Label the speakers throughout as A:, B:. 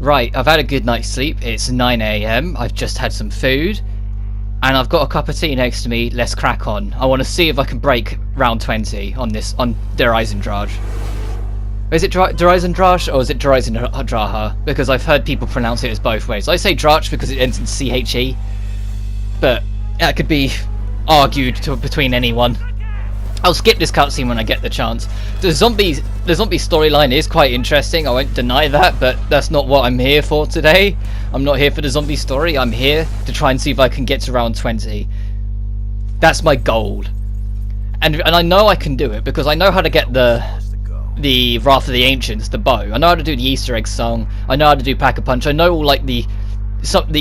A: Right, I've had a good night's sleep. It's 9 AM. I've just had some food. And I've got a cup of tea next to me. Let's crack on. I want to see if I can break round 20 on Der Eisendrache. Is it Der Eisendrache or is it Der Eisendrache? Because I've heard people pronounce it as both ways. I say Drache because it ends in CHE. But that could be argued between anyone. I'll skip this cutscene when I get the chance. The zombie storyline is quite interesting, I won't deny that, but that's not what I'm here for today. I'm not here for the zombie story, I'm here to try and see if I can get to round 20. That's my goal. And I know I can do it, because I know how to get the Wrath of the Ancients, the bow. I know how to do the Easter egg song, I know how to do Pack-a-Punch, I know all like the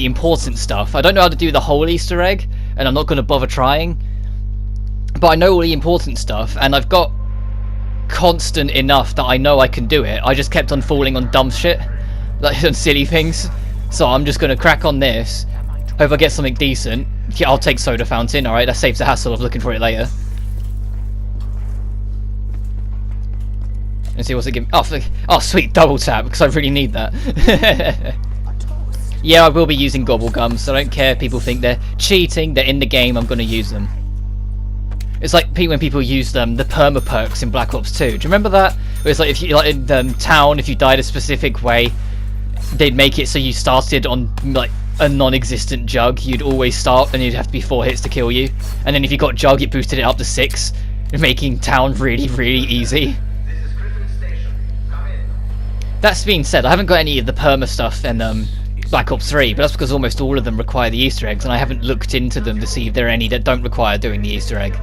A: important stuff. I don't know how to do the whole Easter egg, and I'm not going to bother trying. But I know all the important stuff, and I've got constant enough that I know I can do it. I just kept on falling on dumb shit, like on silly things. So I'm just going to crack on this. Hope I get something decent. Yeah, I'll take Soda Fountain, alright, that saves the hassle of looking for it later. And see what's it give me. Oh, sweet, double tap, because I really need that. Yeah, I will be using gobble gums, so I don't care if people think they're cheating, they're in the game, I'm going to use them. It's like when people use the perma perks in Black Ops 2. Do you remember that? Where it's like if you in town, if you died a specific way, they'd make it so you started on like a non-existent jug. You'd always start, and you'd have to be 4 hits to kill you. And then if you got jug, it boosted it up to 6, making town really, really easy. That's being said, I haven't got any of the perma stuff in Black Ops 3, but that's because almost all of them require the Easter eggs, and I haven't looked into them to see if there are any that don't require doing the Easter egg.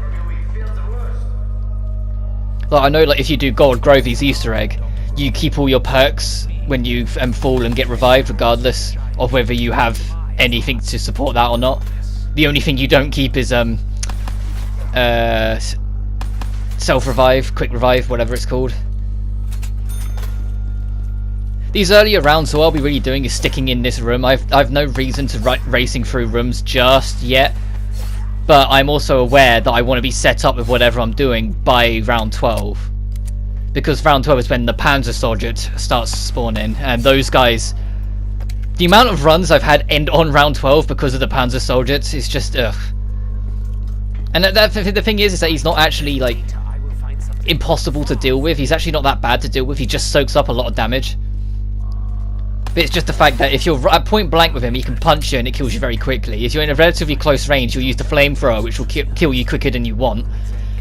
A: Like, I know, like, if you do Gold Grovey's Easter egg, you keep all your perks when you fall and get revived, regardless of whether you have anything to support that or not. The only thing you don't keep is self-revive, quick revive, whatever it's called. These earlier rounds, all I'll be really doing is sticking in this room. I've no reason to racing through rooms just yet. But I'm also aware that I want to be set up with whatever I'm doing by round 12. Because round 12 is when the Panzer Soldier starts spawning, and those guys... The amount of runs I've had end on round 12 because of the Panzer Soldier is just, ugh. And the thing is that he's not actually, like, impossible to deal with. He's actually not that bad to deal with. He just soaks up a lot of damage. But it's just the fact that if you're at point blank with him, he can punch you and it kills you very quickly. If you're in a relatively close range, you'll use the flamethrower, which will kill you quicker than you want.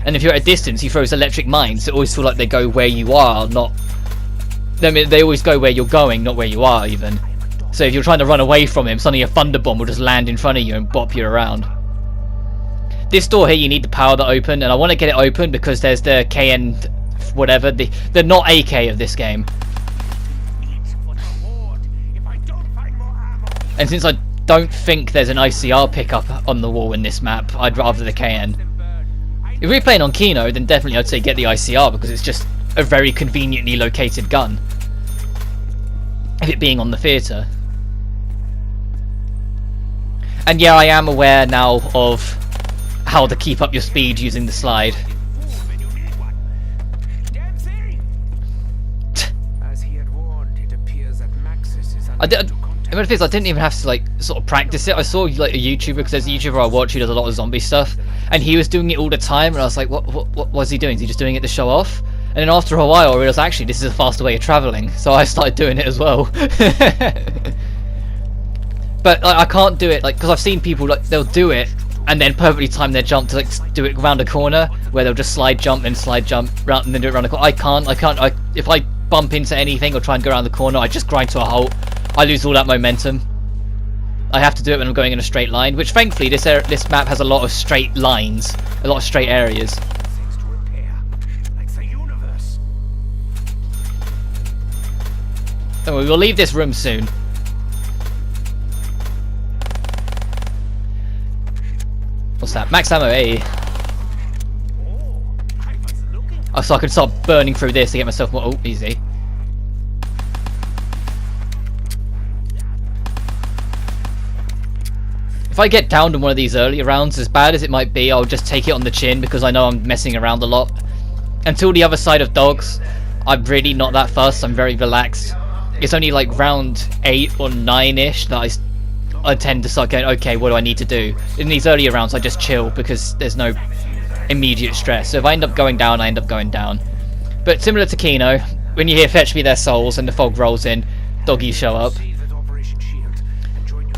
A: And if you're at a distance, he throws electric mines that always feel like they go where you are, not... I mean, they always go where you're going, not where you are, even. So if you're trying to run away from him, suddenly a thunder bomb will just land in front of you and bop you around. This door here, you need the power to open, and I want to get it open because there's the KN... whatever, the not AK of this game. And since I don't think there's an ICR pickup on the wall in this map, I'd rather the KN. If we're playing on Kino, then definitely I'd say get the ICR because it's just a very conveniently located gun. If it being on the theatre. And yeah, I am aware now of how to keep up your speed using the slide. I didn't even have to like sort of practice it. I saw like a YouTuber, because there's a YouTuber I watch who does a lot of zombie stuff, and he was doing it all the time, and I was like, what was he doing? Is he just doing it to show off? And then after a while I realised actually this is a faster way of travelling, so I started doing it as well. But I can't do it like, because I've seen people like they'll do it and then perfectly time their jump to like do it around a corner where they'll just slide jump round and then do it around the corner. I can't. If I bump into anything or try and go around the corner, I just grind to a halt. I lose all that momentum. I have to do it when I'm going in a straight line, which thankfully this map has a lot of straight lines, a lot of straight areas. Don't worry, we'll leave this room soon. What's that? Max ammo, hey. Oh, so I can start burning through this to get myself more... Oh, easy. If I get down in one of these earlier rounds, as bad as it might be, I'll just take it on the chin because I know I'm messing around a lot. Until the other side of dogs, I'm really not that fussed, I'm very relaxed. it's only like round 8 or 9-ish that I tend to start going, okay, what do I need to do? In these earlier rounds, I just chill because there's no immediate stress. So if I end up going down, I end up going down. But similar to Kino, when you hear fetch me their souls and the fog rolls in, doggies show up.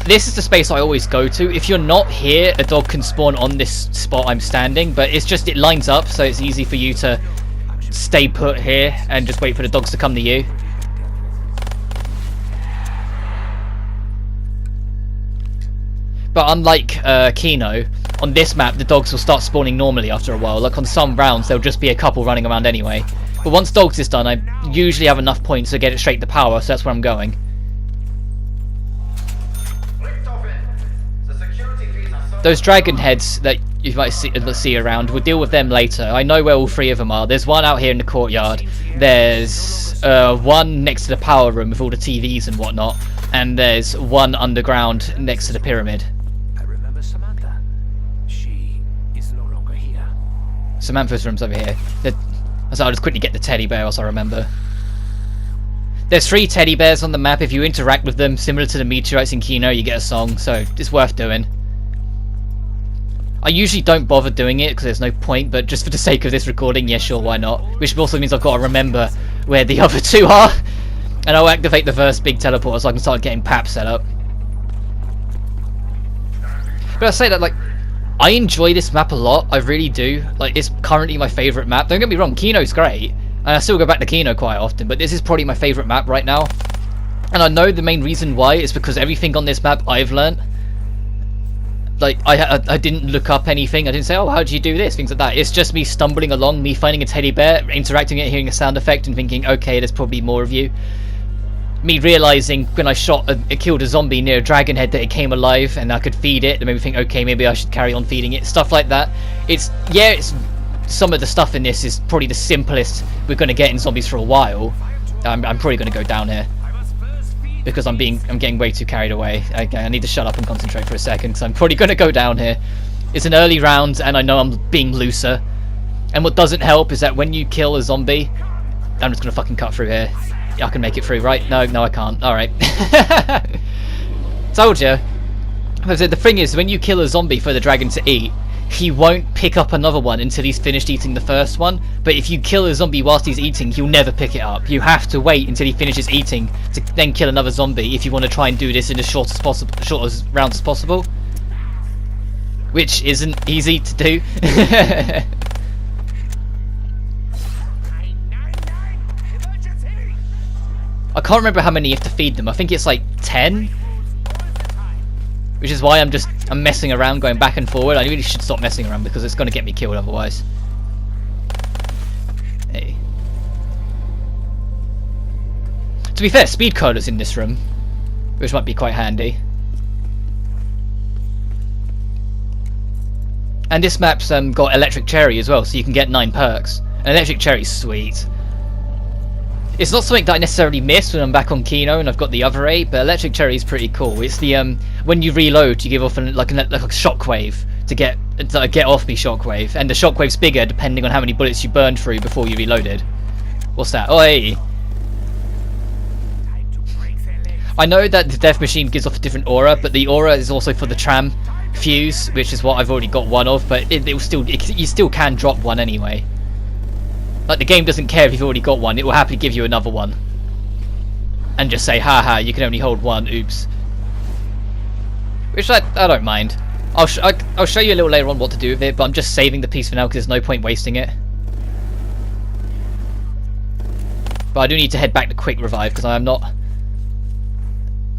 A: This is the space I always go to. If you're not here, a dog can spawn on this spot I'm standing, but it's just, it lines up, so it's easy for you to stay put here and just wait for the dogs to come to you. But unlike Kino, on this map the dogs will start spawning normally after a while. Like on some rounds there'll just be a couple running around anyway. But once dogs is done, I usually have enough points to get it straight to power, so that's where I'm going. Those dragon heads that you might see around, we'll deal with them later. I know where all 3 of them are. There's one out here in the courtyard. There's one next to the power room with all the TVs and whatnot. And there's one underground next to the pyramid.
B: I remember Samantha. She is no longer here.
A: Samantha's room's over here. So I'll just quickly get the teddy bear else I remember. There's 3 teddy bears on the map. If you interact with them, similar to the meteorites in Kino, you get a song. So it's worth doing. I usually don't bother doing it because there's no point, but just for the sake of this recording, yeah, sure, why not? Which also means I've got to remember where the other 2 are. And I'll activate the first big teleporter so I can start getting PAP set up. But I say that, like, I enjoy this map a lot, I really do. Like, it's currently my favourite map. Don't get me wrong, Kino's great, and I still go back to Kino quite often, but this is probably my favourite map right now. And I know the main reason why is because everything on this map I've learnt. Like, I didn't look up anything, I didn't say, oh, how do you do this, things like that. It's just me stumbling along, me finding a teddy bear, interacting it, hearing a sound effect, and thinking, okay, there's probably more of you. Me realising when I killed a zombie near a dragon head that it came alive and I could feed it, and made me think, okay, maybe I should carry on feeding it, stuff like that. It's some of the stuff in this is probably the simplest we're going to get in zombies for a while. I'm probably going to go down here. Because I'm getting way too carried away. Okay, I need to shut up and concentrate for a second, because I'm probably going to go down here. It's an early round, and I know I'm being looser. And what doesn't help is that when you kill a zombie... I'm just going to fucking cut through here. Yeah, I can make it through, right? No, I can't. Alright. Told you. The thing is, when you kill a zombie for the dragon to eat, he won't pick up another one until he's finished eating the first one. But if you kill a zombie whilst he's eating, he'll never pick it up. You have to wait until he finishes eating to then kill another zombie if you want to try and do this in as short as rounds as possible. Which isn't easy to do. I can't remember how many you have to feed them. I think it's like 10. Which is why I'm messing around, going back and forward. I really should stop messing around because it's going to get me killed otherwise. Hey. To be fair, speed coder's in this room, which might be quite handy. And this map's got electric cherry as well, so you can get 9 perks. And electric cherry's sweet. It's not something that I necessarily miss when I'm back on Kino and I've got the other 8, but electric cherry is pretty cool. It's the when you reload, you give off like a shockwave to get off the shockwave, and the shockwave's bigger depending on how many bullets you burned through before you reloaded. What's that? Oh, hey. I know that the death machine gives off a different aura, but the aura is also for the tram fuse, which is what I've already got one of. But you still can drop one anyway. Like, the game doesn't care if you've already got one, it will happily give you another one. And just say, haha, you can only hold one, oops. Which I don't mind. I'll show you a little later on what to do with it, but I'm just saving the piece for now because there's no point wasting it. But I do need to head back to quick revive because I'm not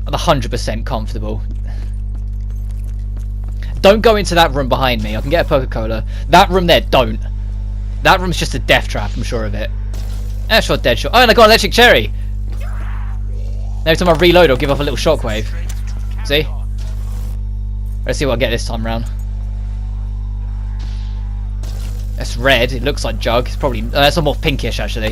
A: 100% comfortable. Don't go into that room behind me. I can get a Coca-Cola. That room there, don't. That room's just a death trap, I'm sure of it. Shot, dead shot. Oh, and I got an electric cherry! Every time I reload, I'll give off a little shockwave. See? Let's see what I get this time round. That's red, it looks like Jug. It's probably... that's a more pinkish, actually.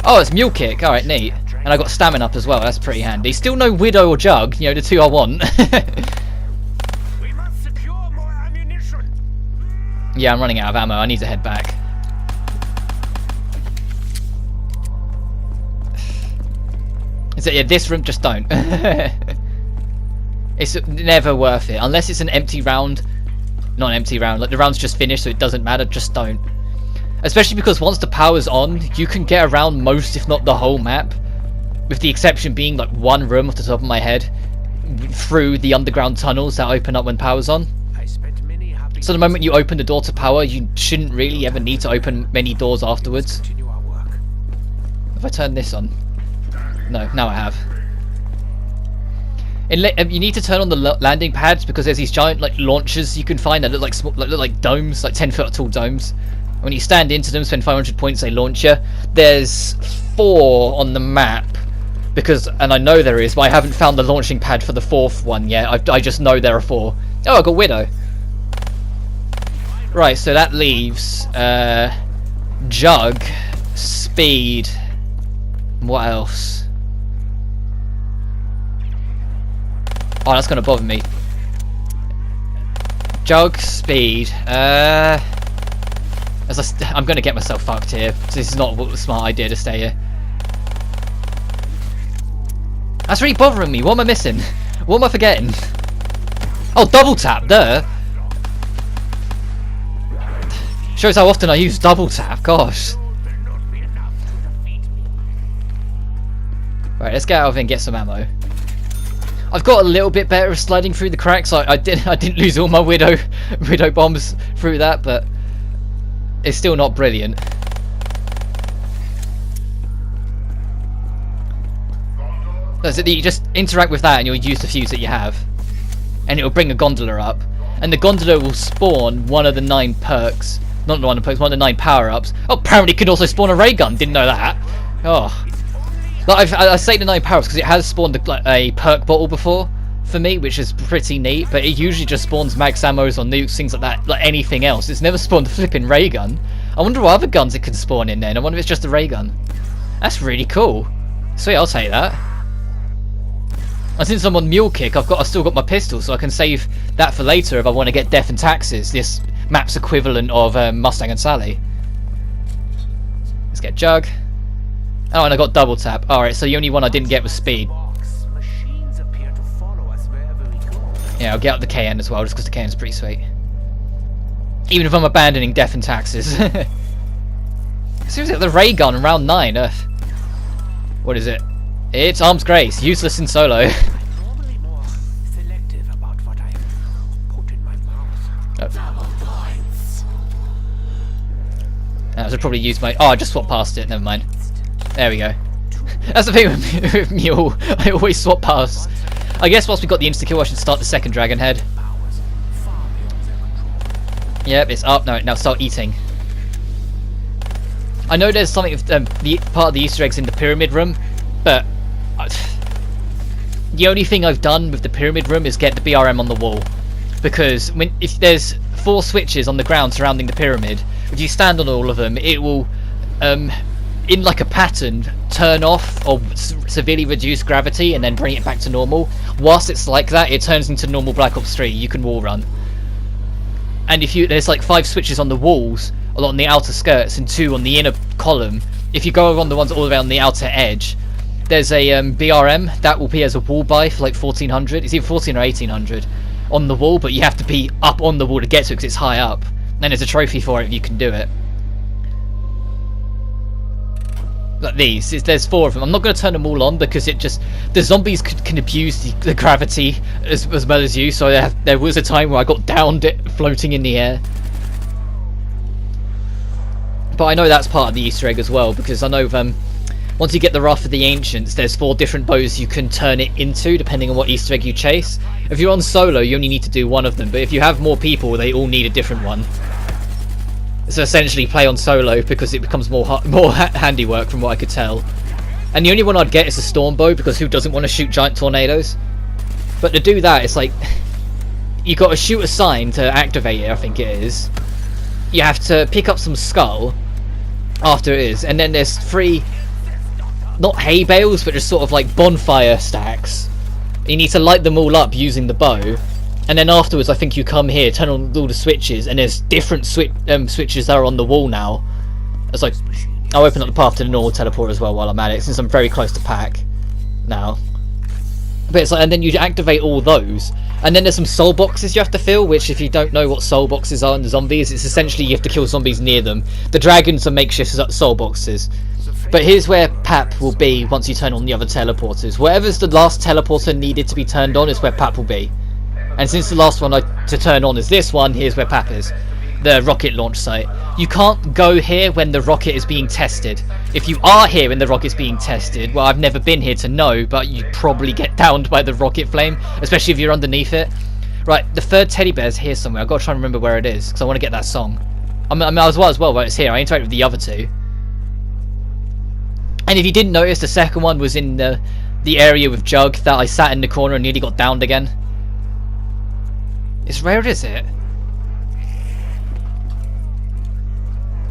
A: Oh, it's Mule Kick. Alright, neat. And I got Stamina up as well, that's pretty handy. Still no Widow or Jug, you know, the 2 I want. Yeah, I'm running out of ammo, I need to head back. So yeah, this room, just don't. It's never worth it unless it's an empty round. Not an empty round, like the round's just finished, so it doesn't matter. Just don't. Especially because once the power's on, you can get around most, if not the whole map, with the exception being like one room off the top of my head, through the underground tunnels that open up when power's on. So the moment you open the door to power, you shouldn't really ever need to open many doors afterwards. If I turn this on, no, now I have. You need to turn on the landing pads because there's these giant like launchers you can find that look like small, look like domes, like 10-foot tall domes. When you stand into them, spend 500 points, they launch you. There's 4 on the map, and I know there is, but I haven't found the launching pad for the 4th one yet. I just know there are 4. Oh, I got Widow. Right, so that leaves Jug, Speed. What else? Oh, that's gonna bother me. Jug, Speed. I'm gonna get myself fucked here. This is not a smart idea to stay here. That's really bothering me. What am I missing? What am I forgetting? Oh, double tap, duh. Shows how often I use double tap, gosh. Right, let's get out of here and get some ammo. I've got a little bit better at sliding through the cracks. I didn't lose all my widow bombs through that, but it's still not brilliant. So you just interact with that and you'll use the fuse that you have, and it'll bring a gondola up, and the gondola will spawn one of the 9 perks. Not one of the perks, one of the 9 power-ups. Oh, apparently it can also spawn a ray gun. Didn't know that. Oh. Like I say the 9 power-ups because it has spawned a perk bottle before for me, which is pretty neat, but it usually just spawns max ammos or nukes, things like that, like anything else. It's never spawned a flipping ray gun. I wonder what other guns it can spawn in then. I wonder if it's just a ray gun. That's really cool. Sweet, I'll take that. And since I'm on Mule Kick, I've still got my pistol, so I can save that for later if I want to get Death and Taxes, this map's equivalent of Mustang and Sally. Let's get Jug. Oh, and I got double tap. Alright, so the only one I didn't get was Speed. Yeah, I'll get up the KN as well, just because the KN's pretty sweet. Even if I'm abandoning Death and Taxes. Seriously, the ray gun in round 9. What is it? It's Arms Grace, useless in solo. I should probably use my... Oh, I just swapped past it, never mind. There we go. That's the thing with Mule, I always swap past. I guess once we got the insta-kill I should start the second dragon head. Yep, it's up. No, now start eating. I know there's something with the part of the Easter eggs in the pyramid room, but the only thing I've done with the pyramid room is get the BRM on the wall. Because if there's 4 switches on the ground surrounding the pyramid, if you stand on all of them, it will, in like a pattern, turn off or severely reduce gravity and then bring it back to normal. Whilst it's like that, it turns into normal Black Ops 3. You can wall run. And there's like 5 switches on the walls, along the outer skirts, and 2 on the inner column. If you go on the ones all around the outer edge, there's a BRM that will be as a wall buy for like 1400. It's either 14 or 1800 on the wall, but you have to be up on the wall to get to it because it's high up. And there's a trophy for it if you can do it. Like these, there's 4 of them. I'm not going to turn them all on because the zombies can abuse the gravity as well as you. So there was a time where I got downed floating in the air. But I know that's part of the Easter egg as well, because I know once you get the Wrath of the Ancients, there's 4 different bows you can turn it into depending on what Easter egg you chase. If you're on solo, you only need to do one of them, but if you have more people, they all need a different one. So essentially play on solo because it becomes more handiwork from what I could tell. And the only one I'd get is a storm bow, because who doesn't want to shoot giant tornadoes? But to do that, it's like you got to shoot a sign to activate it, I think it is. You have to pick up some skull after it is, and then there's 3 not hay bales, but just sort of like bonfire stacks. You need to light them all up using the bow. And then afterwards, I think you come here, turn on all the switches, and there's different switches that are on the wall now. It's like, I'll open up the path to the normal teleport as well while I'm at it, since I'm very close to pack. now. But it's like, and then you activate all those, and then there's some soul boxes you have to fill, which if you don't know what soul boxes are in the zombies, it's essentially you have to kill zombies near them. The dragons are makeshift soul boxes. But here's where Pap will be once you turn on the other teleporters. Whatever's the last teleporter needed to be turned on is where Pap will be. And since the last one to turn on is this one, here's where Pap is. The rocket launch site. You can't go here when the rocket is being tested. If you are here when the rocket's being tested, well, I've never been here to know, but you probably get downed by the rocket flame, especially if you're underneath it. Right, the third teddy bear's here somewhere. I've got to try and remember where it is, because I want to get that song. I mean, as well, where it's here. I interacted with the other two. And if you didn't notice, the second one was in the area with Jug that I sat in the corner and nearly got downed again. Where is it?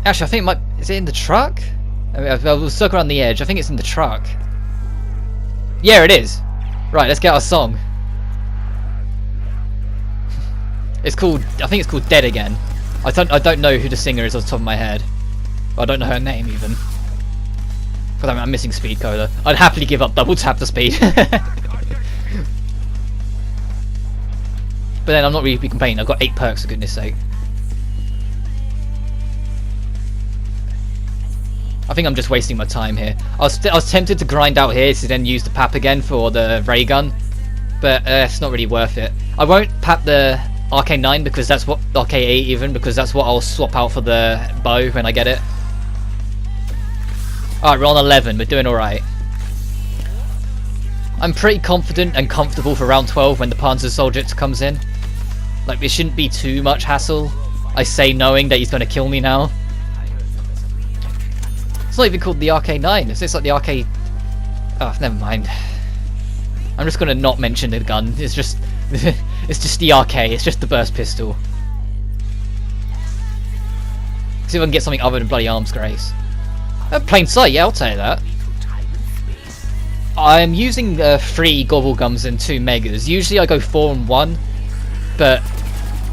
A: Actually, I think it might... Is it in the truck? I mean, I'll circle around the edge. I think it's in the truck. Yeah, it is. Right, let's get our song. It's called... I think it's called Dead Again. I don't know who the singer is off the top of my head. I don't know her name, even. But I'm missing speed cola. I'd happily give up double tap the speed. But then I'm not really complaining. I've got 8 perks, for goodness sake. I think I'm just wasting my time here. I was tempted to grind out here to then use the Pap again for the ray gun, but it's not really worth it. I won't Pap the RK9 because that's what RK8 even because that's what I'll swap out for the bow when I get it. Alright, we're on 11. We're doing alright. I'm pretty confident and comfortable for round 12 when the Panzer Soldier comes in. Like, it shouldn't be too much hassle. I say knowing that he's going to kill me now. It's not even called the RK9. It's like the RK... Oh, never mind. I'm just gonna not mention the gun. It's just... it's just the RK. It's just the burst pistol. See if I can get something other than bloody arms grace. Plain sight, yeah, I'll tell you that. I'm using 3 gobble gums and 2 megas. Usually I go 4 and 1. But...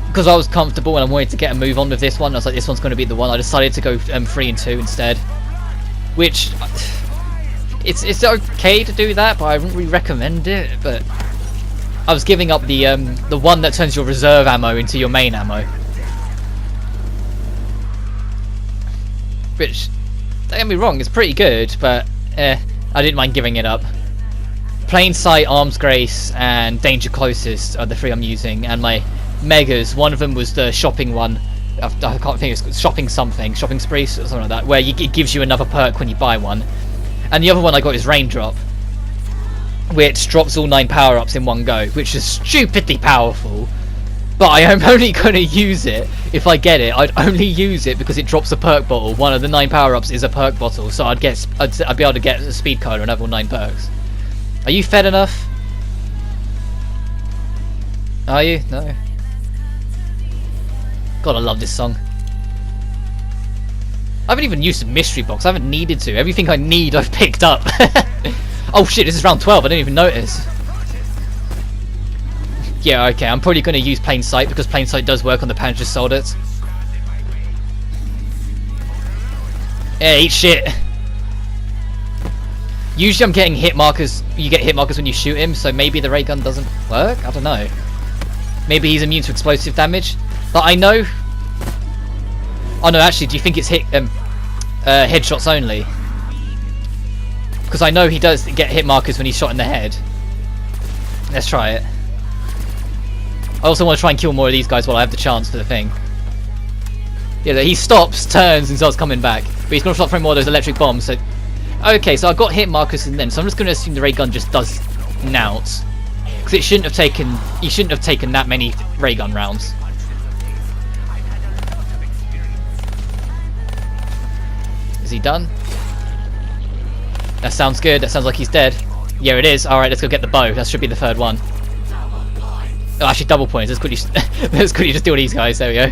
A: because I was comfortable and I wanted to get a move on with this one, I was like, this one's going to be the one. I decided to go 3 and 2 instead. Which, it's okay to do that, but I wouldn't really recommend it. But I was giving up the one that turns your reserve ammo into your main ammo, which, don't get me wrong, it's pretty good, but I didn't mind giving it up. Plain sight, arms grace, and danger closest are the 3 I'm using, and my megas. One of them was the shopping one. I can't think it's shopping spree or something like that, where it gives you another perk when you buy one. And the other one I got is Raindrop, which drops all 9 power-ups in one go, which is stupidly powerful. But I am only going to use it if I get it. I'd only use it because it drops a perk bottle. One of the 9 power-ups is a perk bottle, so I'd be able to get a speed cola and have all 9 perks. Are you fed enough? Are you? No. God, I love this song. I haven't even used the mystery box. I haven't needed to. Everything I need I've picked up. Oh shit, this is round 12. I didn't even notice. Yeah, okay. I'm probably going to use plain sight because plain sight does work on the Panzer Soldates. Yeah, eat shit. Usually I'm getting hit markers. You get hit markers when you shoot him, so maybe the ray gun doesn't work? I don't know. Maybe he's immune to explosive damage. But I know... Oh no, actually, do you think it's headshots only? Because I know he does get hit markers when he's shot in the head. Let's try it. I also want to try and kill more of these guys while I have the chance for the thing. Yeah, he stops, turns, and starts coming back. But he's going to start throwing more of those electric bombs, so... Okay, so I've got hit markers and then, so I'm just going to assume the ray gun just does nouts. Because it shouldn't have taken... He shouldn't have taken that many ray gun rounds. Is he done? That sounds good. That sounds like he's dead. Yeah, it is. Alright, let's go get the bow. That should be the 3rd one. Oh, actually, double points. Let's quickly just deal with these guys. There we go.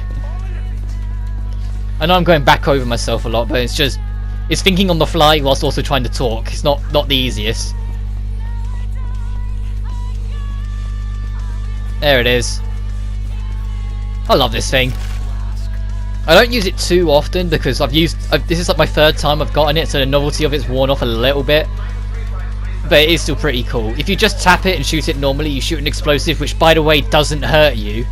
A: I know I'm going back over myself a lot, but it's just... It's thinking on the fly whilst also trying to talk. It's not the easiest. There it is. I love this thing. I don't use it too often because this is like my 3rd time I've gotten it, so the novelty of it's worn off a little bit. but it is still pretty cool. If you just tap it and shoot it normally, you shoot an explosive, which by the way doesn't hurt you.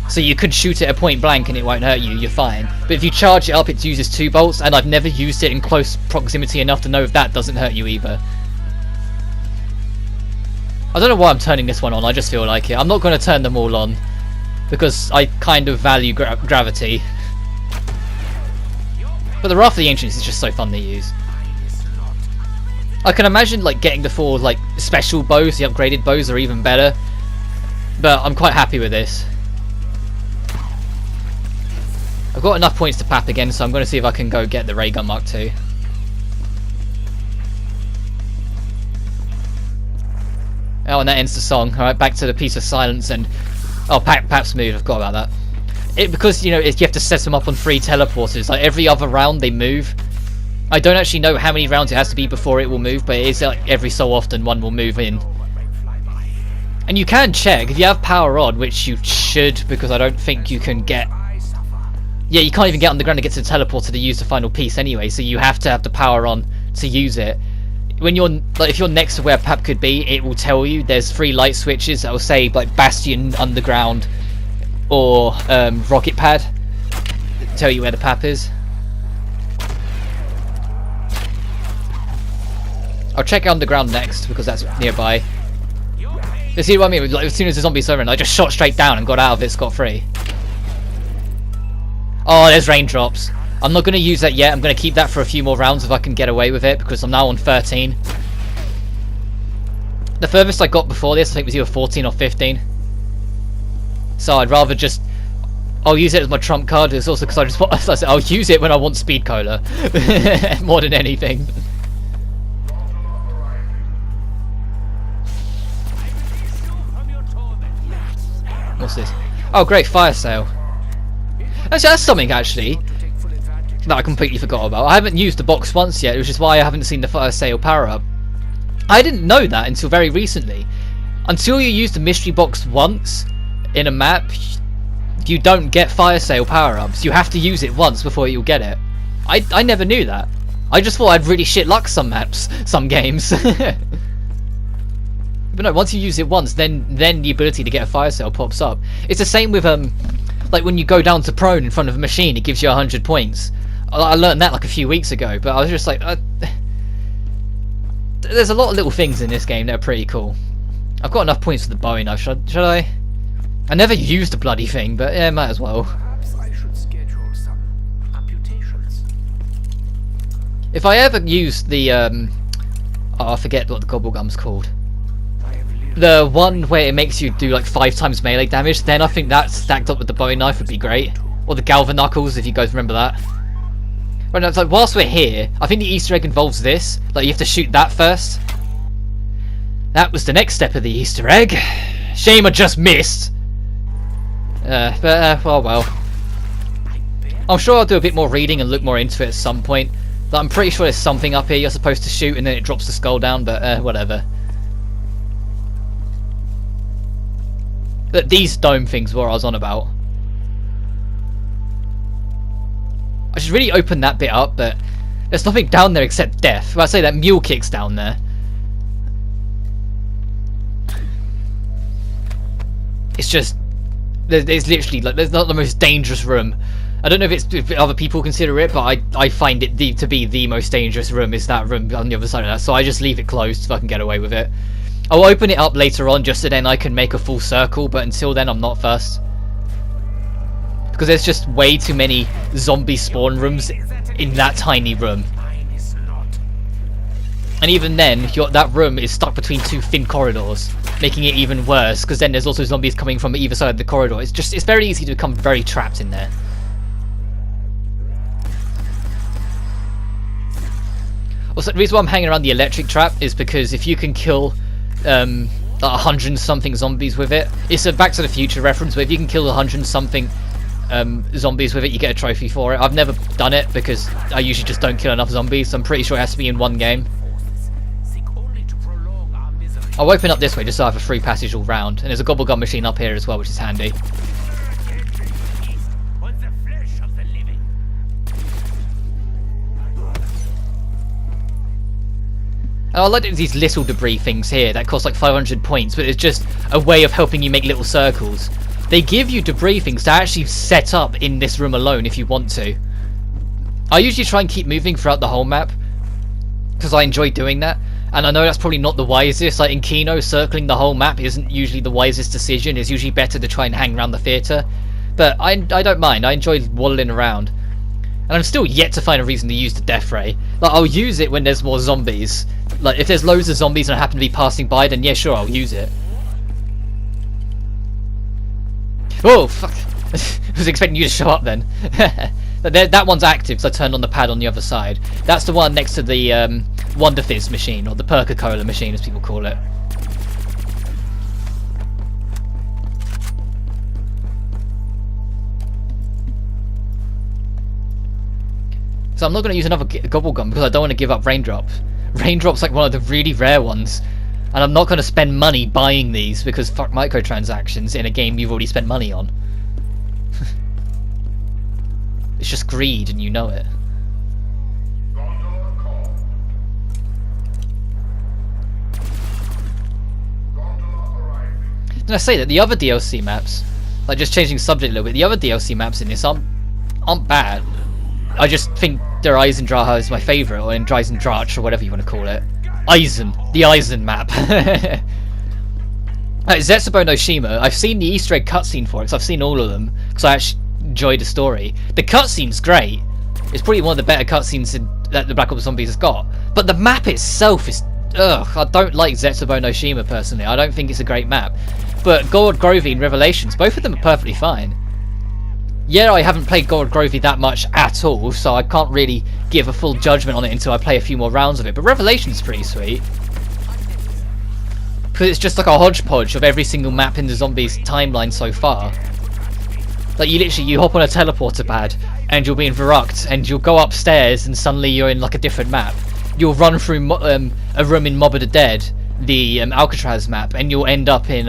A: So you could shoot it at point blank and it won't hurt you, you're fine. But if you charge it up, it uses 2 bolts, and I've never used it in close proximity enough to know if that doesn't hurt you either. I don't know why I'm turning this one on, I just feel like it. I'm not going to turn them all on, because I kind of value gravity. But the Wrath of the Ancients is just so fun to use. I can imagine like getting the 4 like special bows, the upgraded bows are even better. But I'm quite happy with this. I've got enough points to pap again, so I'm going to see if I can go get the Ray Gun Mark II. Oh, and that ends the song. Alright, back to the piece of silence and... Oh, Pap's move, I forgot about that. Because, you know, you have to set them up on 3 teleporters. Like, every other round they move. I don't actually know how many rounds it has to be before it will move, but it is like every so often one will move in. And you can check, if you have power on, which you should, because I don't think you can get... Yeah, you can't even get on the ground to get to the teleporter to use the final piece anyway, so you have to have the power on to use it. When you're, like, if you're next to where Pap could be, it will tell you. There's 3 light switches that will say, like, Bastion, Underground, or Rocket Pad. Tell you where the Pap is. I'll check Underground next, because that's nearby. You see what I mean? Like, as soon as the zombies are in, I just shot straight down and got out of it scot-free. Oh, there's raindrops. I'm not going to use that yet. I'm going to keep that for a few more rounds if I can get away with it, because I'm now on 13. The furthest I got before this, I think, was either 14 or 15. So I'd rather just... I'll use it as my trump card. It's also because I just want... I'll use it when I want speed cola. More than anything. What's this? Oh, great, fire sale. Actually, that's something, actually, that I completely forgot about. I haven't used the box once yet, which is why I haven't seen the fire sale power-up. I didn't know that until very recently. Until you use the mystery box once in a map, you don't get fire sale power-ups. You have to use it once before you'll get it. I never knew that. I just thought I'd really shit luck some maps, some games. But no, once you use it once, then the ability to get a fire sale pops up. It's the same with like when you go down to prone in front of a machine, it gives you 100 points. I learned that like a few weeks ago, but I was just like, there's a lot of little things in this game that are pretty cool. I've got enough points for the bowie knife. Should I? I never used the bloody thing, but yeah, might as well.
B: Perhaps I should schedule some amputations.
A: If I ever use the oh, I forget what the gobblegum's called. The one where it makes you do like 5 times melee damage, then I think that stacked up with the bowie knife would be great. Or the Galvanuckles, if you guys remember that. Right now, it's like, whilst we're here, I think the Easter egg involves this. Like, you have to shoot that first. That was the next step of the Easter egg. Shame I just missed. Well. I'm sure I'll do a bit more reading and look more into it at some point. But I'm pretty sure there's something up here you're supposed to shoot and then it drops the skull down, but whatever. But these dome things were what I was on about. I should really open that bit up, but there's nothing down there except death. Well, I say that mule kick's down there. It's just... There's literally, like, there's not the most dangerous room. I don't know if other people consider it, but I find it to be the most dangerous room, is that room on the other side of that. So I just leave it closed so I can get away with it. I'll open it up later on just so then I can make a full circle, but until then I'm not fussed. Because there's just way too many zombie spawn rooms in that tiny room. And even then, that room is stuck between 2 thin corridors, making it even worse, because then there's also zombies coming from either side of the corridor. It's very easy to become very trapped in there. Also, the reason why I'm hanging around the electric trap is because if you can kill 100 and something zombies with it, it's a Back to the Future reference, but if you can kill 100 and something zombies with it, you get a trophy for it. I've never done it because I usually just don't kill enough zombies, so I'm pretty sure it has to be in one game. I'll open up this way just so I have a free passage all round, and there's a gobblegum machine up here as well, which is handy. And I like these little debris things here that cost like 500 points, but it's just a way of helping you make little circles. They give you debris things to actually set up in this room alone if you want to. I usually try and keep moving throughout the whole map, because I enjoy doing that. And I know that's probably not the wisest. Like in Kino, circling the whole map isn't usually the wisest decision. It's usually better to try and hang around the theatre. But I don't mind. I enjoy waddling around. And I'm still yet to find a reason to use the death ray. Like, I'll use it when there's more zombies. Like, if there's loads of zombies and I happen to be passing by, then yeah, sure, I'll use it. Oh, fuck. I was expecting you to show up then. That one's active, so I turned on the pad on the other side. That's the one next to the Wonder Fizz machine, or the Perca-Cola machine, as people call it. So I'm not going to use another gobble gun because I don't want to give up Raindrop. Raindrop's like one of the really rare ones. And I'm not going to spend money buying these because fuck microtransactions in a game you've already spent money on. It's just greed and you know it. Did I say that the other DLC maps, like just changing subject a little bit, the other DLC maps in this aren't bad. I just think der Eisendrache is my favourite, or Eisendrache, or whatever you want to call it. The Eisen map. Zetsubo no Shima, I've seen the Easter egg cutscene for it, because I've seen all of them, because I actually enjoyed the story. The cutscene's great. It's probably one of the better cutscenes that the Black Ops Zombies has got. But the map itself is... Ugh, I don't like Zetsubo no Shima personally. I don't think it's a great map. But Gold Grovey and Revelations, both of them are perfectly fine. Yeah, I haven't played Gold Grovey that much at all, so I can't really give a full judgment on it until I play a few more rounds of it. But Revelation's pretty sweet. Because it's just like a hodgepodge of every single map in the Zombies timeline so far. Like, you hop on a teleporter pad, and you'll be in Verruckt, and you'll go upstairs, and suddenly you're in like a different map. You'll run through a room in Mob of the Dead, the Alcatraz map, and you'll end up in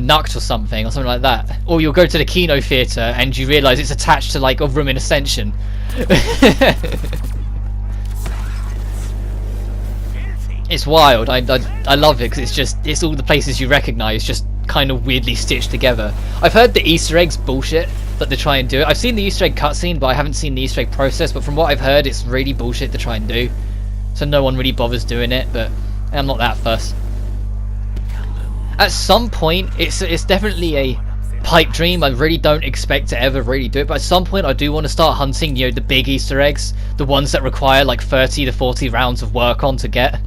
A: Nuct or something like that. Or you'll go to the Kino Theatre and you realise it's attached to like a room in Ascension. It's wild. I love it because it's all the places you recognise just kind of weirdly stitched together. I've heard the Easter eggs bullshit that they try and do. I've seen the Easter egg cutscene, but I haven't seen the Easter egg process. But from what I've heard, it's really bullshit to try and do. So no one really bothers doing it. But I'm not that fussed. At some point, it's definitely a pipe dream. I really don't expect to ever really do it, but at some point I do want to start hunting, the big Easter eggs, the ones that require like 30 to 40 rounds of work on to get.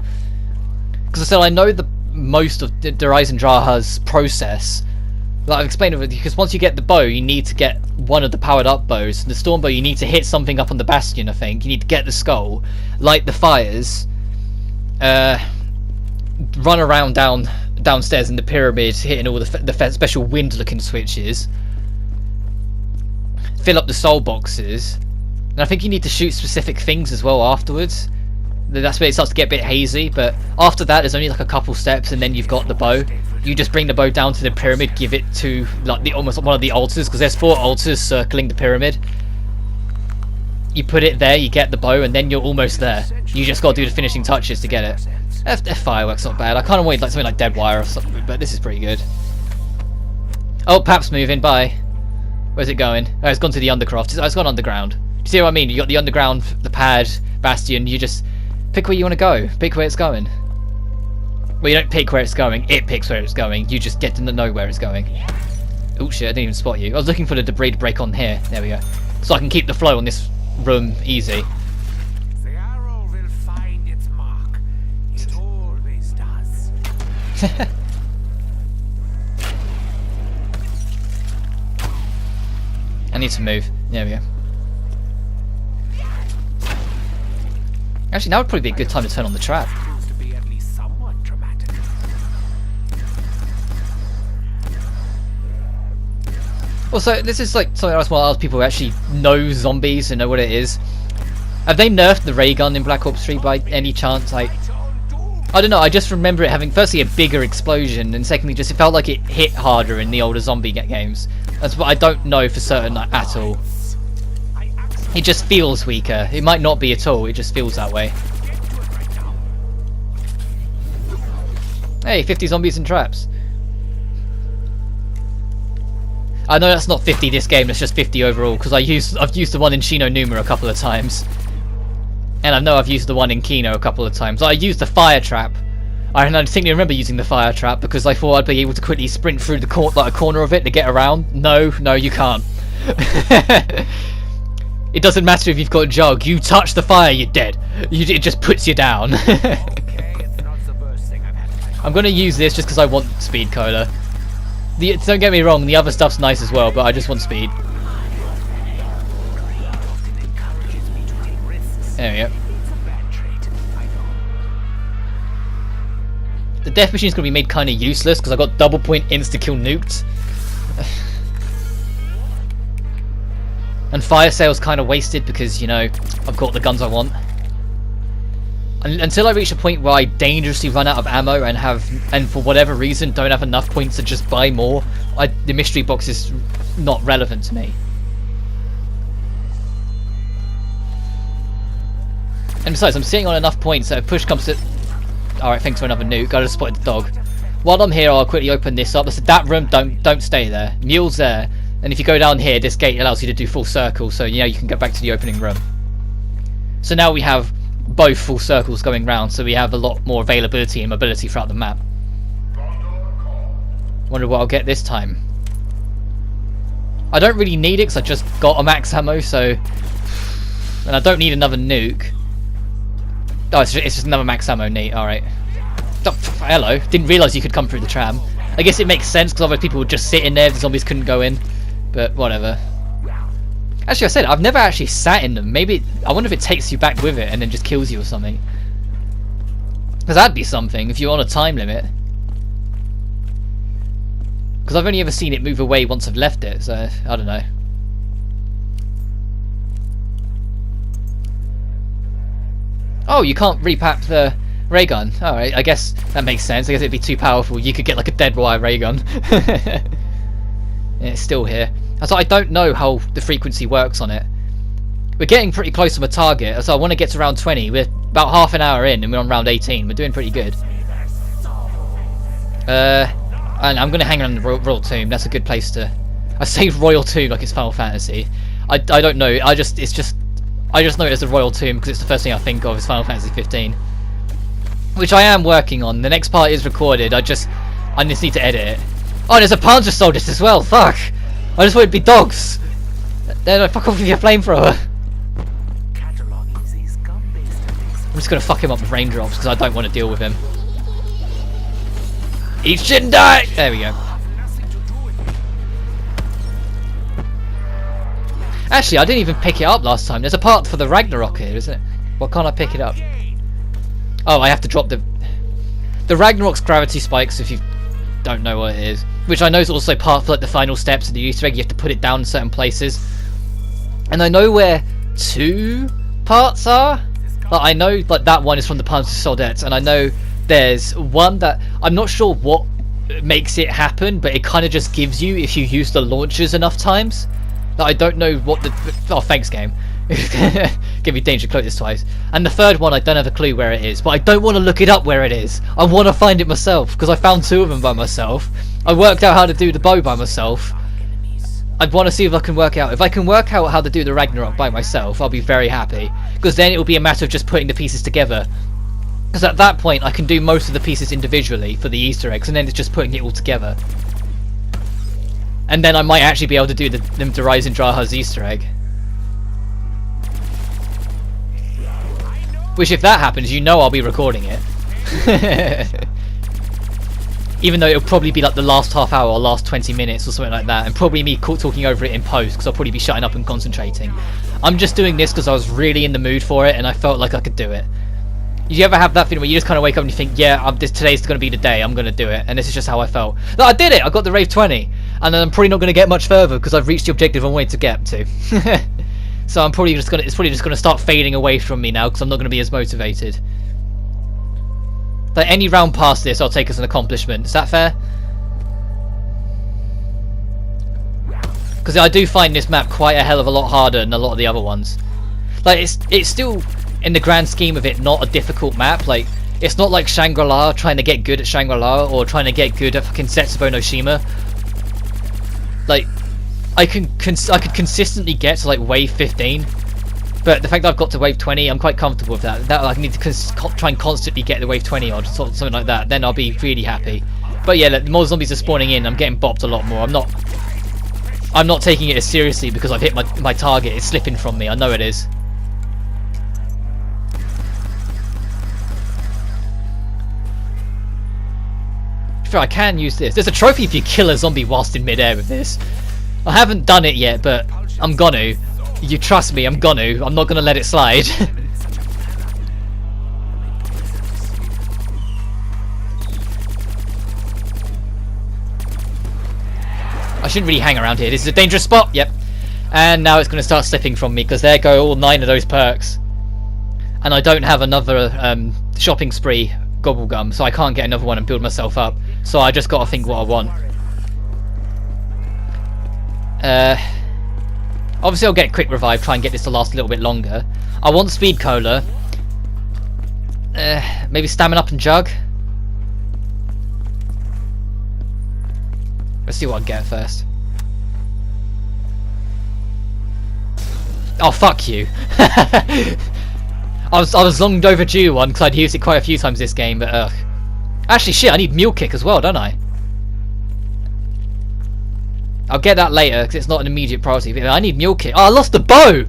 A: Because I said I know the most of der Eisendrache's process. Like I've explained it, because once you get the bow, you need to get one of the powered up bows. The storm bow, you need to hit something up on the bastion. I think you need to get the skull, light the fires, run around downstairs in the pyramid, hitting all the special wind-looking switches, fill up the soul boxes, and I think you need to shoot specific things as well afterwards. That's where it starts to get a bit hazy, but after that there's only like a couple steps and then you've got the bow. You just bring the bow down to the pyramid, give it to like almost one of the altars, because there's 4 altars circling the pyramid. You put it there, you get the bow, and then you're almost there. You just got to do the finishing touches to get it. F fireworks not bad. I kind of wanted like something like Dead Wire or something, but this is pretty good. Oh, Pap's moving. Bye. Where's it going? Oh, it's gone to the Undercroft. It's gone underground. Do you see what I mean? You got the underground, the pad, bastion. You just pick where you want to go. Pick where it's going. Well, you don't pick where it's going. It picks where it's going. You just get to know where it's going. Oh shit! I didn't even spot you. I was looking for the debris to break on here. There we go. So I can keep the flow on this room easy.
B: The arrow will find its mark. It always does.
A: I need to move. There we go. Actually, now would probably be a good time to turn on the trap.
B: Proves to be at least somewhat dramatic.
A: Also, this is like something else. While people who actually know zombies and know what it is. Have they nerfed the ray gun in Black Ops 3 by any chance? Like, I don't know. I just remember it having firstly a bigger explosion, and secondly, just it felt like it hit harder in the older zombie games. That's what I don't know for certain at all. It just feels weaker. It might not be at all. It just feels that way. Hey, 50 zombies and traps. I know that's not 50 this game, that's just 50 overall, because I've used the one in Shino Numa a couple of times. And I know I've used the one in Kino a couple of times. I used the fire trap. I distinctly remember using the fire trap because I thought I'd be able to quickly sprint through the like a corner of it to get around. No, you can't. It doesn't matter if you've got a jug. You touch the fire, you're dead. It just puts you down. I'm going to use this just because I want speed cola. Don't get me wrong, the other stuff's nice as well, but I just want speed. There we go. The death machine's going to be made kind of useless because I got double point insta-kill nuked. And fire sale's kind of wasted because, you know, I've got the guns I want. Until I reach a point where I dangerously run out of ammo and for whatever reason don't have enough points to just buy more, the mystery box is not relevant to me. And besides, I'm sitting on enough points that if push comes to... Alright, thanks for another nuke. I just spotted the dog. While I'm here, I'll quickly open this up. That room, don't stay there. Mule's there. And if you go down here, this gate allows you to do full circle, so you know you can go back to the opening room. So now we have both full circles going round, so we have a lot more availability and mobility throughout the map. Wonder what I'll get this time. I don't really need it because I just got a max ammo, so... And I don't need another nuke. Oh, it's just another max ammo, neat, alright. Oh, hello, didn't realise you could come through the tram. I guess it makes sense because otherwise people would just sit in there if the zombies couldn't go in. But whatever. Actually, I said I've never actually sat in them. Maybe I wonder if it takes you back with it and then just kills you or something. Because that'd be something if you're on a time limit. Because I've only ever seen it move away once I've left it, so I don't know. Oh, you can't repap the ray gun. Alright, I guess that makes sense. I guess it'd be too powerful. You could get like a dead wire ray gun. Yeah, it's still here. So I don't know how the frequency works on it. We're getting pretty close to my target, so I want to get to round 20. We're about half an hour in and we're on round 18. We're doing pretty good. And I'm going to hang on the Royal Tomb. That's a good place to... I say Royal Tomb like it's Final Fantasy. I don't know. I just know it as the Royal Tomb because it's the first thing I think of is Final Fantasy 15. Which I am working on. The next part is recorded. I just need to edit it. Oh, there's a Panzer Soldiers as well. Fuck. I just want it to be dogs. Then fuck off with your flamethrower. I'm just gonna fuck him up with raindrops because I don't want to deal with him. Eat shit and die! There we go. Actually, I didn't even pick it up last time. There's a part for the Ragnarok here, isn't it? Why can't I pick it up? Oh, I have to drop the Ragnarok's gravity spikes if you don't know what it is. Which I know is also part of like the final steps of the Easter egg. You have to put it down in certain places. And I know where 2 parts are. Like, I know like that one is from the Panzer Soldates, and I know there's one that I'm not sure what makes it happen, but it kind of just gives you if you use the launchers enough times. Like, I don't know what the... Oh, thanks, game. Give me danger close this twice. And the third one, I don't have a clue where it is, but I don't want to look it up where it is. I want to find it myself because I found 2 of them by myself. I worked out how to do the bow by myself. I'd want to see if I can work out. If I can work out how to do the Ragnarok by myself, I'll be very happy. Because then it will be a matter of just putting the pieces together. Because at that point, I can do most of the pieces individually for the Easter eggs, and then it's just putting it all together. And then I might actually be able to do the Eisendrache's Easter egg. Which, if that happens, you know I'll be recording it. Even though it'll probably be like the last half hour or last 20 minutes or something like that, and probably me talking over it in post because I'll probably be shutting up and concentrating. I'm just doing this because I was really in the mood for it and I felt like I could do it. You ever have that feeling where you just kind of wake up and you think, yeah, today's going to be the day, I'm going to do it, and this is just how I felt. No, I did it! I got the Rave 20, and then I'm probably not going to get much further because I've reached the objective I'm wanting to get to. So I'm probably just going to, it's probably just going to start fading away from me now because I'm not going to be as motivated. Like any round past this, I'll take as an accomplishment. Is that fair? Because I do find this map quite a hell of a lot harder than a lot of the other ones. Like it's still, in the grand scheme of it, not a difficult map. Like It's not like Shangri-La, trying to get good at Shangri-La, or trying to get good at fucking Setsubo no Shima. Like, I could consistently get to like wave 15, but the fact that I've got to wave 20, I'm quite comfortable with that. That I need to try and constantly get the wave 20 or something like that. Then I'll be really happy. But yeah, the more zombies are spawning in, I'm getting bopped a lot more. I'm not taking it as seriously because I've hit my target. It's slipping from me. I know it is. Sure, I can use this. There's a trophy if you kill a zombie whilst in midair with this. I haven't done it yet, but I'm gonna. You trust me, I'm gonna. I'm not gonna let it slide. I shouldn't really hang around here. This is a dangerous spot. Yep. And now it's going to start slipping from me because there go all 9 of those perks. And I don't have another shopping spree gobblegum, so I can't get another one and build myself up. So I just got to think what I want. Obviously I'll get quick revive, try and get this to last a little bit longer. I want speed cola. Maybe stamina up and jug. Let's see what I get first. Oh fuck you! I was long overdue one because I'd used it quite a few times this game, but ugh. Actually, shit, I need mule kick as well, don't I? I'll get that later because it's not an immediate priority. But I need mule kick. Oh, I lost the bow.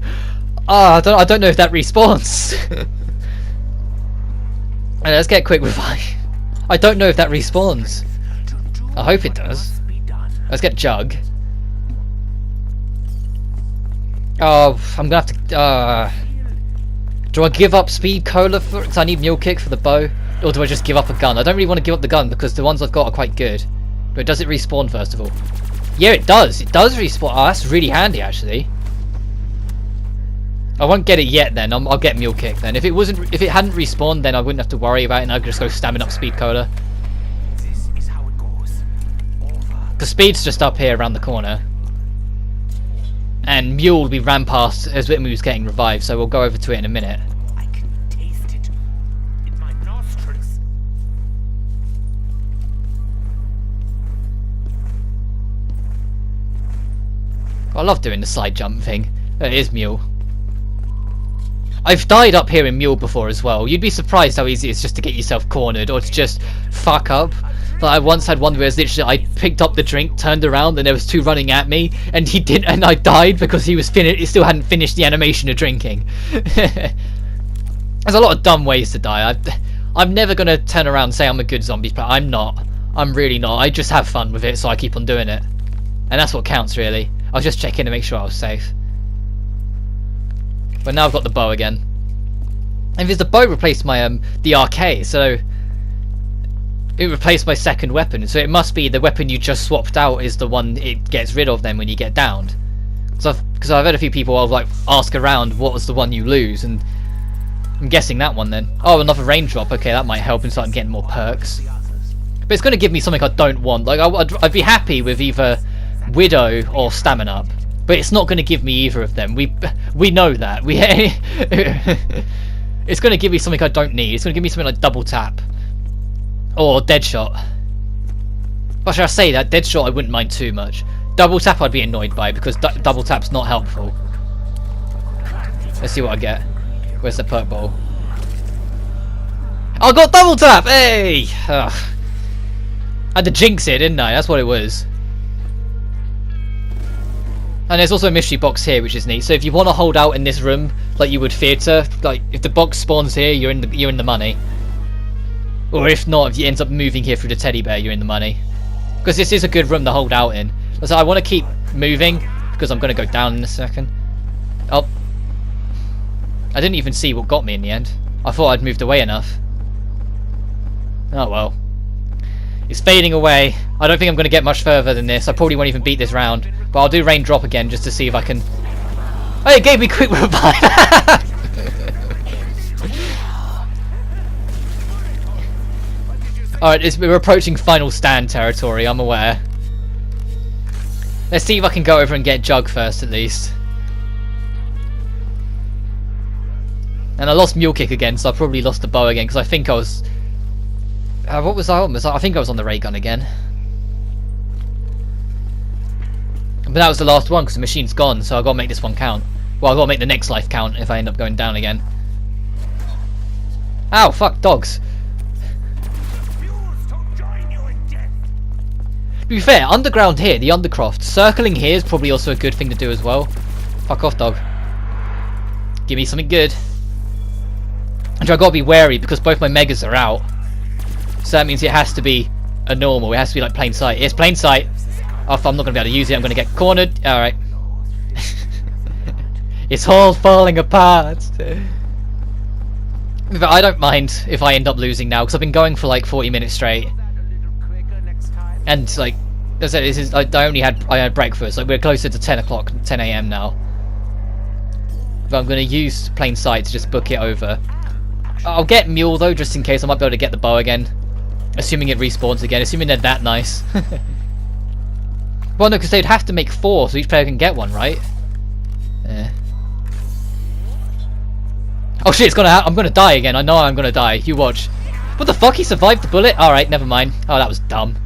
A: Oh, I don't know if that respawns. Let's get quick revive. I don't know if that respawns. I hope it does. Let's get jug. Oh, I'm gonna have to. Do I give up speed cola for? Because I need mule kick for the bow, or do I just give up a gun? I don't really want to give up the gun because the ones I've got are quite good. But does it respawn first of all? Yeah, it does. It does respawn. Oh, that's really handy actually. I won't get it yet. Then I'll get mule kick. Then if it hadn't respawned, then I wouldn't have to worry about it, and I could just go stamina up speed cola. Because speed's just up here around the corner. And mule will be ran past as Whitmore's getting revived, so we'll go over to it in a minute.
B: I can taste it in my nostrils.
A: I love doing the side jump thing. It is mule. I've died up here in mule before as well. You'd be surprised how easy it's just to get yourself cornered or to just fuck up. Like I once had one where it's literally I picked up the drink, turned around, and there was 2 running at me, and I died because he still hadn't finished the animation of drinking. There's a lot of dumb ways to die. I'm never gonna turn around and say I'm a good zombie player. I'm not. I'm really not. I just have fun with it, so I keep on doing it, and that's what counts really. I was just checking to make sure I was safe. But now I've got the bow again. And the bow replaced my the RK, so it replaced my second weapon. So it must be the weapon you just swapped out is the one it gets rid of then when you get downed. Because I've had a few people like ask around what was the one you lose, and I'm guessing that one then. Oh, another range drop. Okay, that might help and start getting more perks. But it's going to give me something I don't want. Like I'd be happy with either Widow or Stamina Up, but it's not going to give me either of them. We know that. It's going to give me something I don't need. It's going to give me something like double tap or dead shot. But should I say that dead shot I wouldn't mind too much. Double tap I'd be annoyed by because double tap's not helpful. Let's see what I get. Where's the perk ball? I got double tap! Hey! Ugh. I had to jinx it, didn't I? That's what it was. And there's also a mystery box here, which is neat. So if you want to hold out in this room, like you would theatre, like if the box spawns here, you're in the money. Or if not, if you end up moving here through the teddy bear, you're in the money. Because this is a good room to hold out in. So I want to keep moving because I'm going to go down in a second. Oh, I didn't even see what got me in the end. I thought I'd moved away enough. Oh well. It's fading away. I don't think I'm going to get much further than this. I probably won't even beat this round. But I'll do rain drop again just to see if I can... Oh, it gave me quick revive! Alright, we're approaching final stand territory, I'm aware. Let's see if I can go over and get Jug first at least. And I lost Mule Kick again, so I probably lost the bow again because I think I was What was I on? I think I was on the ray gun again. But that was the last one because the machine's gone, so I gotta make this one count. Well, I gotta make the next life count if I end up going down again. Ow, fuck, dogs. To be fair, underground here, the undercroft, circling here is probably also a good thing to do as well. Fuck off, dog. Give me something good. And I gotta be wary because both my megas are out. So that means it has to be a normal. It has to be like plain sight. It's plain sight. Oh, I'm not gonna be able to use it. I'm gonna get cornered. All right. It's all falling apart. But I don't mind if I end up losing now because I've been going for like 40 minutes straight. And like, as I said, this is I had breakfast. Like we're closer to 10 o'clock, 10 a.m. now. But I'm gonna use plain sight to just book it over. I'll get mule though, just in case. I might be able to get the bow again, assuming it respawns again. Assuming they're that nice. Well, no, because they'd have to make 4, so each player can get one, right? Yeah. Oh shit! I'm gonna die again. I know I'm gonna die. You watch. What the fuck? He survived the bullet. All right, never mind. Oh, that was dumb.